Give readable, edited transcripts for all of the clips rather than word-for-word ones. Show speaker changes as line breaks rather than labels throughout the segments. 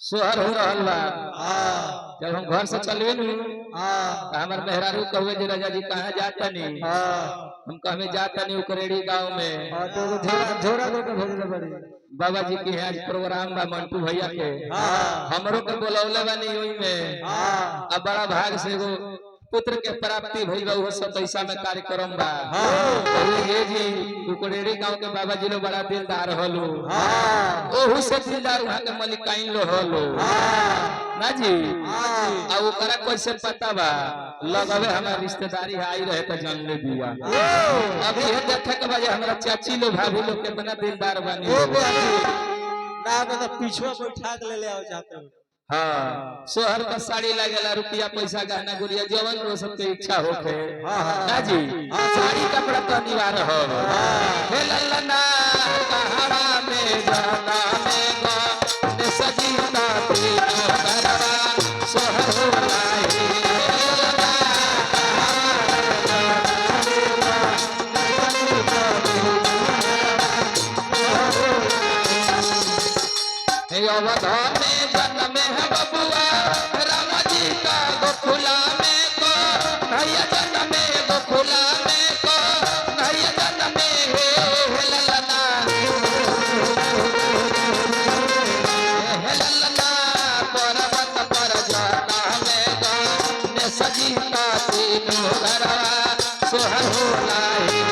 सोहर हो रहा बा। जब हम घर से चलवे नु हमार मेहरारू कहे जे राजा जी कहाँ जाता नहीं हम कहे जाता नहीं उकरेड़ी गांव में
तो झोरा दे के भेजले बड़ी
बाबा जी के आज प्रोग्राम बा मंटू भैया के हमरो के बोलौले बानी ओई में अब बड़ा भाग से एगो पुत्र के प्राप्ति भइल बा वो 27 में कार्यक्रम बा ये जी उकरेड़ी गांव के बाबा जी लो बड़ा दिलदार होलो ओहू से दिलदार वहां के मलिकाइन लो होलो ना जी आ ओकरा कैसे पता बा लगवे हमार रिश्तेदारी आई रहे त जान ले दिया अभी ये देखे के बजे हमरा चाची लो भाभी लो कितना दिलदार बानी
ना तो पीछवा बैठा के ले आओ जाते
हाँ सोहर का साड़ी लगेला रुपया पैसा गहना गुड़िया जवन रो सबके इच्छा होके ना जी साड़ी कपड़ा तो अनिवार्य हो हे लल्लना पहाड़ा में जाना में गो ने सजीना तीनों करवा सोहर हो लाई हे अवधा में जन्म है बबुआ राम जी का गोकुला में को भैया जन्म में गोकुला में को भैया जन्म में हे ललना पर्वत पर जाता में गो ने सजीता तीनों घरवा सोहर हो लाई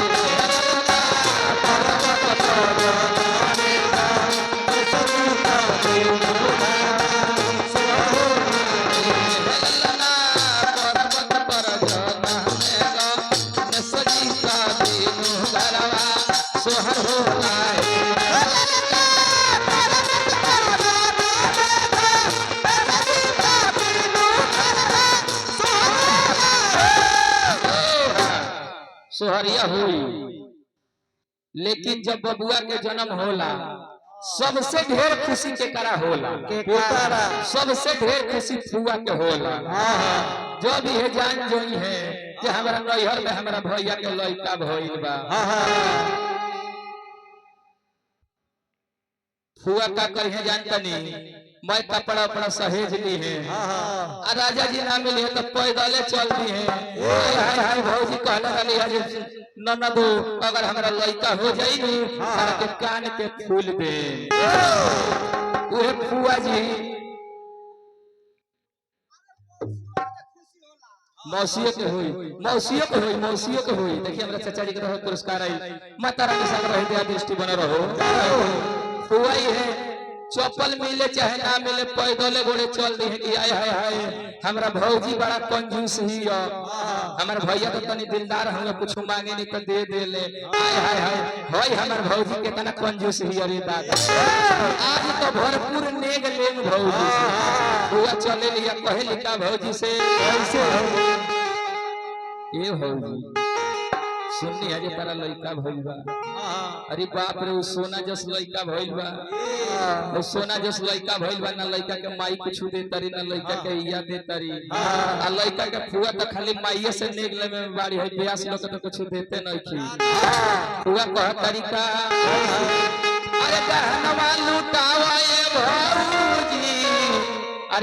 पर्वत पर सोहरिया हुई लेकिन जब बबुआ के जन्म होला सबसे ढेर खुशी के करा होला सबसे ढेर खुशी फुआ के होला जो भी है जान जोई है कि हमारा नैहर में हमारा भैया के लड़का भइल बा फुआ का करिए जानता नहीं मैं कपड़ा अपना सहेज ली है राजा जी ना मिले तो पैदले चल दी है हाय हाय भौजी कहले वाली है ननदो अगर हमारा लड़का हो जाई नी सारा के कान के फूल दे ओए फुआ जी मौसियों के हुई देखिए हमरा चाचा जी के रहो पुरस्कार आई माता रानी संग रहे दया दृष्टि बन रहो फुआ ही है चप्पल मिले चाहे ना मिले पैदले घोड़े चल दी है कि आय हाय हाय हमरा भौजी बड़ा कंजूस ही हमार भैया तो तनी दिलदार हम कुछ मांगे नहीं तो दे दे ले आय हाय हाय भाई हमार भौजी कितना कंजूस ही अरे दादा आज तो भरपूर नेग लेन भौजी हुआ चले लिया कहे लिखा भौजी से कैसे ये भौजी सुननी है तारा लड़का भइल बा अरे बाप रे सोना जस लड़का भइल बा वो सोना जस लड़का भइल बा ना लड़का के माई कुछ दे तरी ना लड़का के इया दे तरी आ लड़का के फुआ तो खाली माईए से नेगले में बाड़ी है ब्यास लोग तो कुछ देते नहीं खी फुआ कह तरीका अरे गहनवा लुटावा ए भौजी